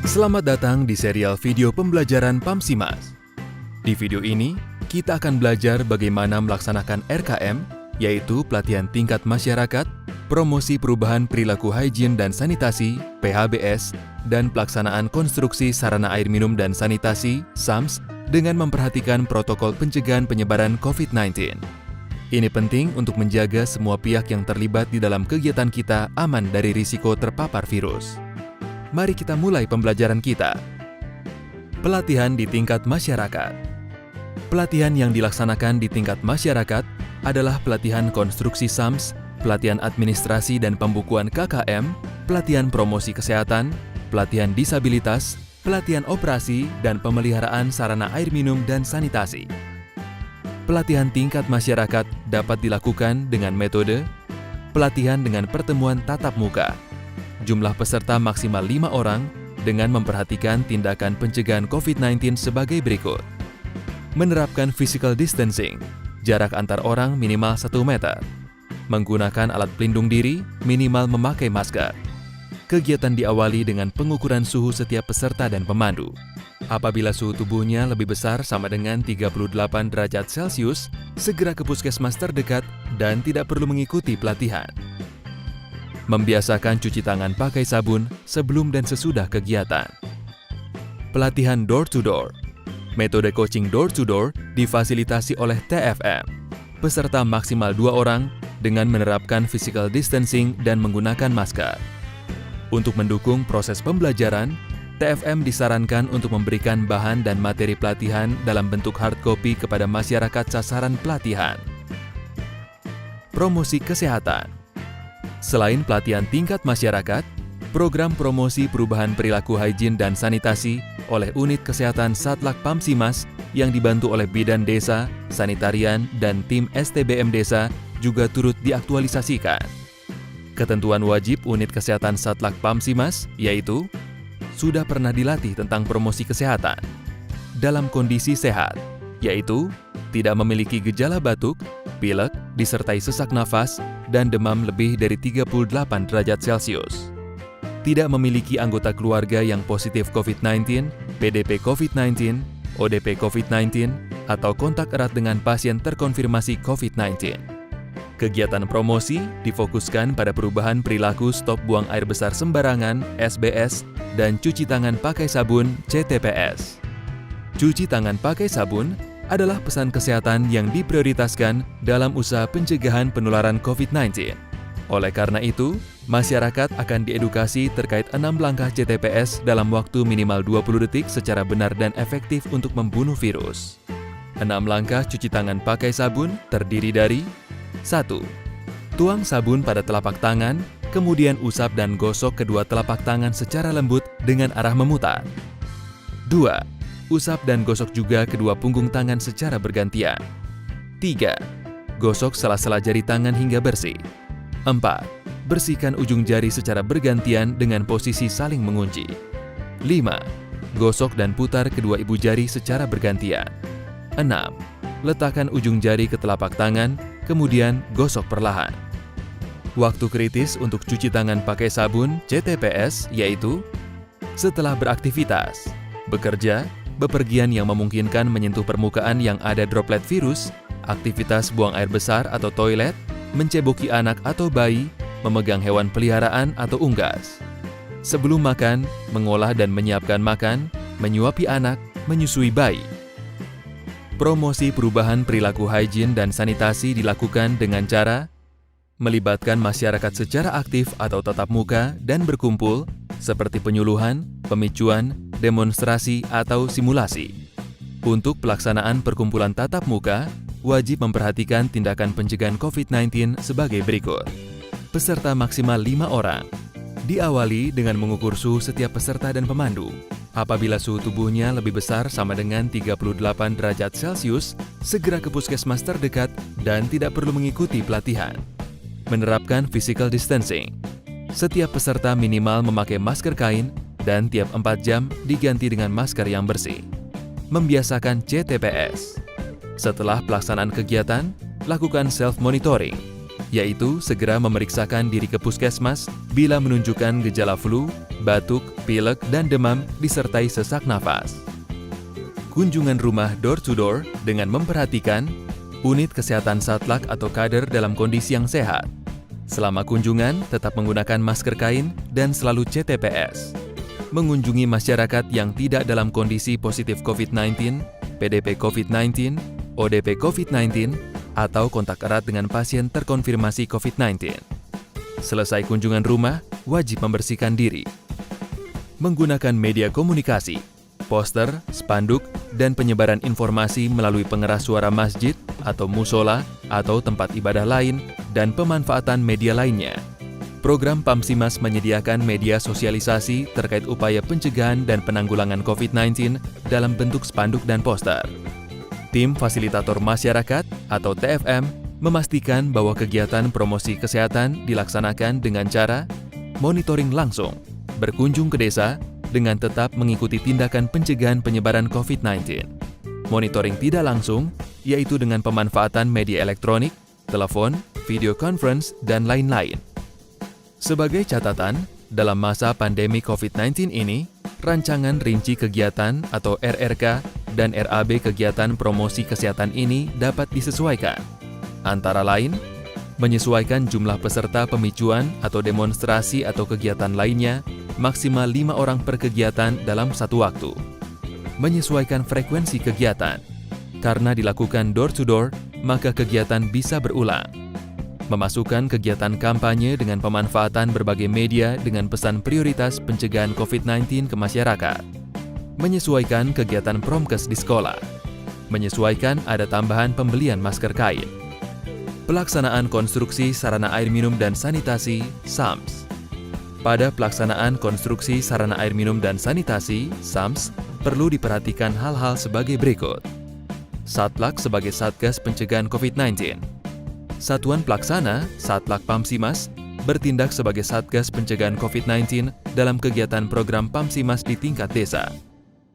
Selamat datang di serial video pembelajaran PAMSIMAS. Di video ini, kita akan belajar bagaimana melaksanakan RKM, yaitu pelatihan tingkat masyarakat, promosi perubahan perilaku higien dan sanitasi, PHBS, dan pelaksanaan konstruksi sarana air minum dan sanitasi, SAMS, dengan memperhatikan protokol pencegahan penyebaran COVID-19. Ini penting untuk menjaga semua pihak yang terlibat di dalam kegiatan kita aman dari risiko terpapar virus. Mari kita mulai pembelajaran kita. Pelatihan di tingkat masyarakat. Pelatihan yang dilaksanakan di tingkat masyarakat adalah pelatihan konstruksi SAMS, pelatihan administrasi dan pembukuan KKM, pelatihan promosi kesehatan, pelatihan disabilitas, pelatihan operasi, dan pemeliharaan sarana air minum dan sanitasi. Pelatihan tingkat masyarakat dapat dilakukan dengan metode pelatihan dengan pertemuan tatap muka. Jumlah peserta maksimal 5 orang dengan memperhatikan tindakan pencegahan COVID-19 sebagai berikut. Menerapkan physical distancing, jarak antar orang minimal 1 meter. Menggunakan alat pelindung diri, minimal memakai masker. Kegiatan diawali dengan pengukuran suhu setiap peserta dan pemandu. Apabila suhu tubuhnya lebih besar sama dengan 38 derajat Celcius, segera ke puskesmas terdekat dan tidak perlu mengikuti pelatihan. Membiasakan cuci tangan pakai sabun sebelum dan sesudah kegiatan. Pelatihan door-to-door. Metode coaching door-to-door difasilitasi oleh TFM. Peserta maksimal 2 orang dengan menerapkan physical distancing dan menggunakan masker. Untuk mendukung proses pembelajaran, TFM disarankan untuk memberikan bahan dan materi pelatihan dalam bentuk hard copy kepada masyarakat sasaran pelatihan. Promosi kesehatan. Selain pelatihan tingkat masyarakat, program promosi perubahan perilaku higien dan sanitasi oleh Unit Kesehatan Satlak PAMSIMAS yang dibantu oleh Bidan Desa, Sanitarian, dan tim STBM Desa juga turut diaktualisasikan. Ketentuan wajib Unit Kesehatan Satlak PAMSIMAS yaitu sudah pernah dilatih tentang promosi kesehatan, dalam kondisi sehat, yaitu tidak memiliki gejala batuk, pilek, disertai sesak nafas, dan demam lebih dari 38 derajat Celcius. Tidak memiliki anggota keluarga yang positif COVID-19, PDP COVID-19, ODP COVID-19, atau kontak erat dengan pasien terkonfirmasi COVID-19. Kegiatan promosi difokuskan pada perubahan perilaku stop buang air besar sembarangan, SBS, dan cuci tangan pakai sabun, CTPS. Cuci tangan pakai sabun adalah pesan kesehatan yang diprioritaskan dalam usaha pencegahan penularan COVID-19. Oleh karena itu, masyarakat akan diedukasi terkait 6 langkah CTPS dalam waktu minimal 20 detik secara benar dan efektif untuk membunuh virus. 6 langkah cuci tangan pakai sabun terdiri dari 1. Tuang sabun pada telapak tangan, kemudian usap dan gosok kedua telapak tangan secara lembut dengan arah memutar. 2. Usap dan gosok juga kedua punggung tangan secara bergantian. 3. Gosok sela-sela jari tangan hingga bersih. 4. Bersihkan ujung jari secara bergantian dengan posisi saling mengunci. 5. Gosok dan putar kedua ibu jari secara bergantian. 6. Letakkan ujung jari ke telapak tangan, kemudian gosok perlahan. Waktu kritis untuk cuci tangan pakai sabun CTPS yaitu setelah beraktivitas, bekerja, bepergian yang memungkinkan menyentuh permukaan yang ada droplet virus, aktivitas buang air besar atau toilet, menceboki anak atau bayi, memegang hewan peliharaan atau unggas. Sebelum makan, mengolah dan menyiapkan makan, menyuapi anak, menyusui bayi. Promosi perubahan perilaku higien dan sanitasi dilakukan dengan cara melibatkan masyarakat secara aktif atau tatap muka dan berkumpul, seperti penyuluhan, pemicuan, demonstrasi, atau simulasi. Untuk pelaksanaan perkumpulan tatap muka, wajib memperhatikan tindakan pencegahan COVID-19 sebagai berikut. Peserta maksimal 5 orang. Diawali dengan mengukur suhu setiap peserta dan pemandu. Apabila suhu tubuhnya lebih besar sama dengan 38 derajat Celcius, segera ke puskesmas terdekat dan tidak perlu mengikuti pelatihan. Menerapkan physical distancing. Setiap peserta minimal memakai masker kain dan tiap 4 jam diganti dengan masker yang bersih. Membiasakan CTPS. Setelah pelaksanaan kegiatan, lakukan self-monitoring. yaitu segera memeriksakan diri ke puskesmas bila menunjukkan gejala flu, batuk, pilek, dan demam disertai sesak nafas. Kunjungan rumah door-to-door dengan memperhatikan unit kesehatan satlak atau kader dalam kondisi yang sehat. Selama kunjungan, tetap menggunakan masker kain dan selalu CTPS. Mengunjungi masyarakat yang tidak dalam kondisi positif COVID-19, PDP COVID-19, ODP COVID-19, atau kontak erat dengan pasien terkonfirmasi COVID-19. Selesai kunjungan rumah, wajib membersihkan diri. Menggunakan media komunikasi, poster, spanduk, dan penyebaran informasi melalui pengeras suara masjid atau musola atau tempat ibadah lain dan pemanfaatan media lainnya. Program Pamsimas menyediakan media sosialisasi terkait upaya pencegahan dan penanggulangan COVID-19 dalam bentuk spanduk dan poster. Tim Fasilitator Masyarakat atau TFM memastikan bahwa kegiatan promosi kesehatan dilaksanakan dengan cara monitoring langsung, berkunjung ke desa dengan tetap mengikuti tindakan pencegahan penyebaran COVID-19. Monitoring tidak langsung, yaitu dengan pemanfaatan media elektronik, telepon, video conference, dan lain-lain. Sebagai catatan, dalam masa pandemi COVID-19 ini, rancangan rinci kegiatan atau RRK dan RAB kegiatan promosi kesehatan ini dapat disesuaikan. Antara lain, menyesuaikan jumlah peserta pemicuan atau demonstrasi atau kegiatan lainnya maksimal 5 orang per kegiatan dalam satu waktu. Menyesuaikan frekuensi kegiatan. Karena dilakukan door-to-door, maka kegiatan bisa berulang. Memasukkan kegiatan kampanye dengan pemanfaatan berbagai media dengan pesan prioritas pencegahan COVID-19 ke masyarakat. Menyesuaikan kegiatan promkes di sekolah. Menyesuaikan ada tambahan pembelian masker kain. Pelaksanaan konstruksi sarana air minum dan sanitasi (SAMS). Pada pelaksanaan konstruksi sarana air minum dan sanitasi (SAMS), perlu diperhatikan hal-hal sebagai berikut. Satlak sebagai Satgas Pencegahan COVID-19. Satuan Pelaksana Satlak Pamsimas bertindak sebagai Satgas Pencegahan COVID-19 dalam kegiatan program Pamsimas di tingkat desa.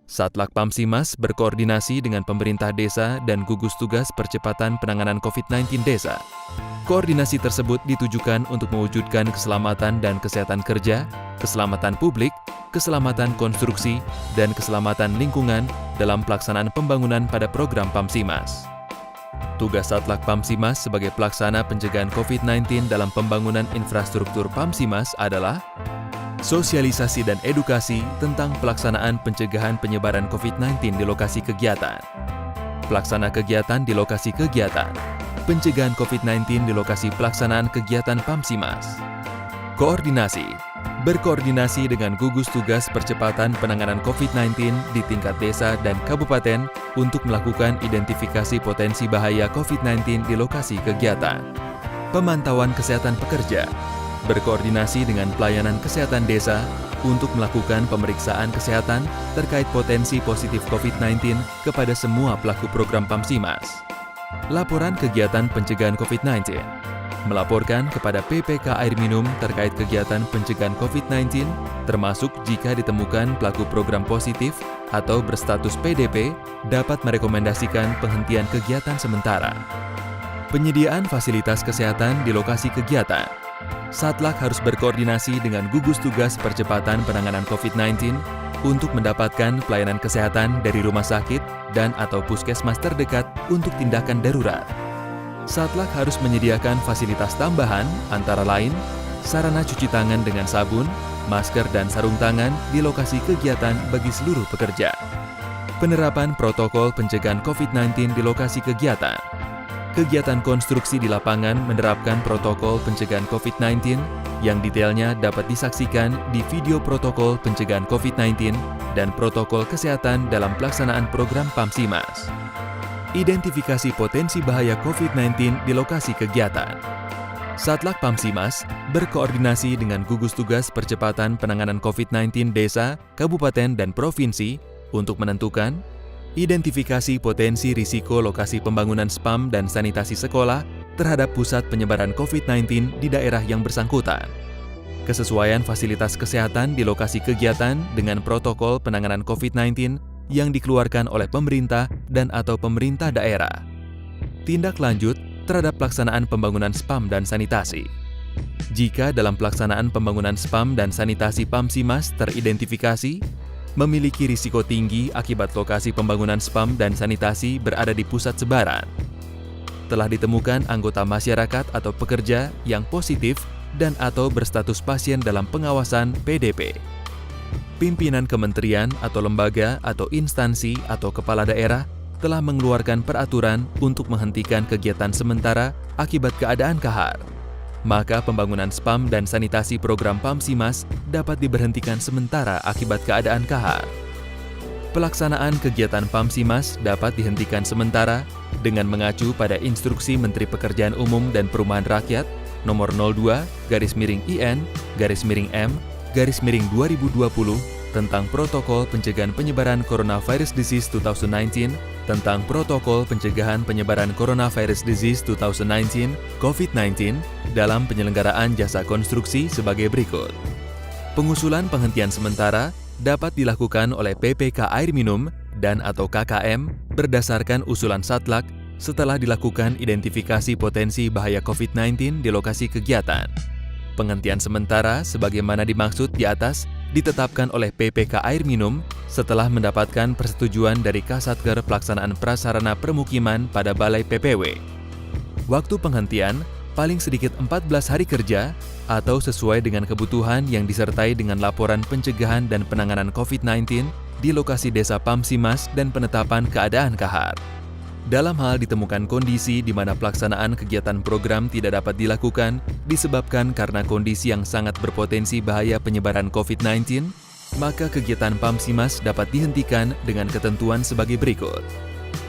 Satlak Pamsimas berkoordinasi dengan pemerintah desa dan gugus tugas percepatan penanganan COVID-19 desa. Koordinasi tersebut ditujukan untuk mewujudkan keselamatan dan kesehatan kerja, keselamatan publik, keselamatan konstruksi, dan keselamatan lingkungan dalam pelaksanaan pembangunan pada program Pamsimas. Tugas Satlak Pamsimas sebagai pelaksana pencegahan COVID-19 dalam pembangunan infrastruktur Pamsimas adalah sosialisasi dan edukasi tentang pelaksanaan pencegahan penyebaran COVID-19 di lokasi kegiatan. Pelaksana kegiatan di lokasi kegiatan. Pencegahan COVID-19 di lokasi pelaksanaan kegiatan Pamsimas. Koordinasi. Berkoordinasi dengan gugus tugas percepatan penanganan COVID-19 di tingkat desa dan kabupaten untuk melakukan identifikasi potensi bahaya COVID-19 di lokasi kegiatan. Pemantauan kesehatan pekerja. Berkoordinasi dengan pelayanan kesehatan desa untuk melakukan pemeriksaan kesehatan terkait potensi positif COVID-19 kepada semua pelaku program Pamsimas. Laporan kegiatan pencegahan COVID-19. Melaporkan kepada PPK Air Minum terkait kegiatan pencegahan COVID-19, termasuk jika ditemukan pelaku program positif atau berstatus PDP, dapat merekomendasikan penghentian kegiatan sementara. Penyediaan fasilitas kesehatan di lokasi kegiatan. Satlak harus berkoordinasi dengan gugus tugas percepatan penanganan COVID-19 untuk mendapatkan pelayanan kesehatan dari rumah sakit dan atau puskesmas terdekat untuk tindakan darurat. Satlak harus menyediakan fasilitas tambahan antara lain sarana cuci tangan dengan sabun, masker dan sarung tangan di lokasi kegiatan bagi seluruh pekerja. Penerapan protokol pencegahan COVID-19 di lokasi kegiatan. Kegiatan konstruksi di lapangan menerapkan protokol pencegahan COVID-19 yang detailnya dapat disaksikan di video protokol pencegahan COVID-19 dan protokol kesehatan dalam pelaksanaan program Pamsimas. Identifikasi potensi bahaya COVID-19 di lokasi kegiatan. Satlak Pamsimas berkoordinasi dengan gugus tugas percepatan penanganan COVID-19 desa, kabupaten, dan provinsi untuk menentukan identifikasi potensi risiko lokasi pembangunan SPAM dan sanitasi sekolah terhadap pusat penyebaran COVID-19 di daerah yang bersangkutan. Kesesuaian fasilitas kesehatan di lokasi kegiatan dengan protokol penanganan COVID-19 yang dikeluarkan oleh pemerintah dan atau pemerintah daerah. Tindak lanjut terhadap pelaksanaan pembangunan SPAM dan sanitasi. Jika dalam pelaksanaan pembangunan SPAM dan sanitasi PAMSIMAS teridentifikasi memiliki risiko tinggi akibat lokasi pembangunan SPAM dan sanitasi berada di pusat sebaran, telah ditemukan anggota masyarakat atau pekerja yang positif dan atau berstatus pasien dalam pengawasan PDP. Pimpinan kementerian atau lembaga atau instansi atau kepala daerah telah mengeluarkan peraturan untuk menghentikan kegiatan sementara akibat keadaan kahar. Maka pembangunan SPAM dan sanitasi program PAMSIMAS dapat diberhentikan sementara akibat keadaan kahar. Pelaksanaan kegiatan PAMSIMAS dapat dihentikan sementara dengan mengacu pada Instruksi Menteri Pekerjaan Umum dan Perumahan Rakyat Nomor 02/IN/M/2020 tentang Protokol Pencegahan Penyebaran Coronavirus Disease 2019 tentang Protokol Pencegahan Penyebaran Coronavirus Disease 2019 COVID-19 dalam penyelenggaraan jasa konstruksi sebagai berikut. Pengusulan penghentian sementara dapat dilakukan oleh PPK Air Minum dan atau KKM berdasarkan usulan Satlak setelah dilakukan identifikasi potensi bahaya COVID-19 di lokasi kegiatan. Penghentian sementara sebagaimana dimaksud di atas ditetapkan oleh PPK Air Minum setelah mendapatkan persetujuan dari Kasatker Pelaksanaan Prasarana Permukiman pada Balai PPW. Waktu penghentian paling sedikit 14 hari kerja atau sesuai dengan kebutuhan yang disertai dengan laporan pencegahan dan penanganan COVID-19 di lokasi desa PAMSIMAS dan penetapan keadaan kahar. Dalam hal ditemukan kondisi di mana pelaksanaan kegiatan program tidak dapat dilakukan disebabkan karena kondisi yang sangat berpotensi bahaya penyebaran COVID-19, maka kegiatan PAMSIMAS dapat dihentikan dengan ketentuan sebagai berikut.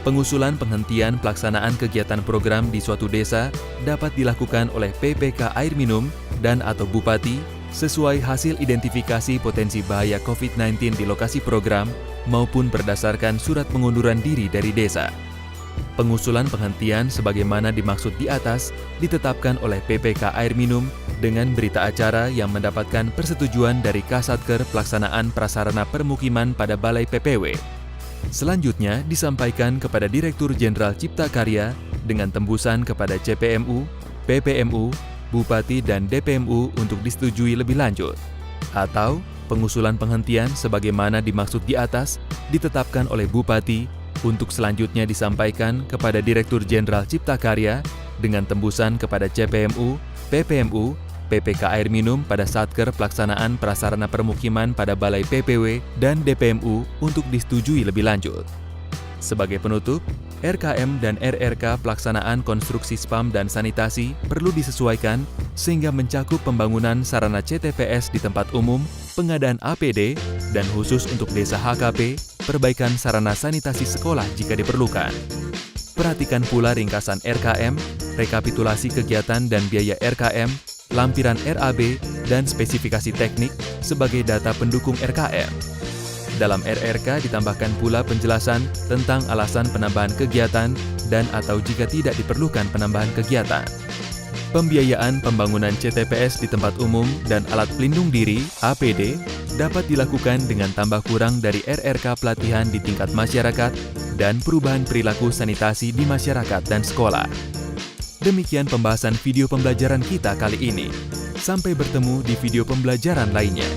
Pengusulan penghentian pelaksanaan kegiatan program di suatu desa dapat dilakukan oleh PPK Air Minum dan atau Bupati sesuai hasil identifikasi potensi bahaya COVID-19 di lokasi program maupun berdasarkan surat pengunduran diri dari desa. Pengusulan penghentian sebagaimana dimaksud di atas ditetapkan oleh PPK Air Minum dengan berita acara yang mendapatkan persetujuan dari Kasatker Pelaksanaan Prasarana Permukiman pada Balai PPW. Selanjutnya disampaikan kepada Direktur Jenderal Cipta Karya dengan tembusan kepada CPMU, PPMU, Bupati dan DPMU untuk disetujui lebih lanjut. Atau pengusulan penghentian sebagaimana dimaksud di atas ditetapkan oleh Bupati untuk selanjutnya disampaikan kepada Direktur Jenderal Cipta Karya dengan tembusan kepada CPMU, PPMU, PPK Air Minum pada Satker Pelaksanaan Prasarana Permukiman pada Balai PPW dan DPMU untuk disetujui lebih lanjut. Sebagai penutup, RKM dan RRK pelaksanaan konstruksi SPAM dan sanitasi perlu disesuaikan sehingga mencakup pembangunan sarana CTPS di tempat umum, pengadaan APD, dan khusus untuk desa HKP, perbaikan sarana sanitasi sekolah jika diperlukan. Perhatikan pula ringkasan RKM, rekapitulasi kegiatan dan biaya RKM, lampiran RAB, dan spesifikasi teknik sebagai data pendukung RKM. Dalam RRK ditambahkan pula penjelasan tentang alasan penambahan kegiatan dan atau jika tidak diperlukan penambahan kegiatan. Pembiayaan pembangunan CTPS di tempat umum dan alat pelindung diri APD dapat dilakukan dengan tambah kurang dari RRK pelatihan di tingkat masyarakat dan perubahan perilaku sanitasi di masyarakat dan sekolah. Demikian pembahasan video pembelajaran kita kali ini. Sampai bertemu di video pembelajaran lainnya.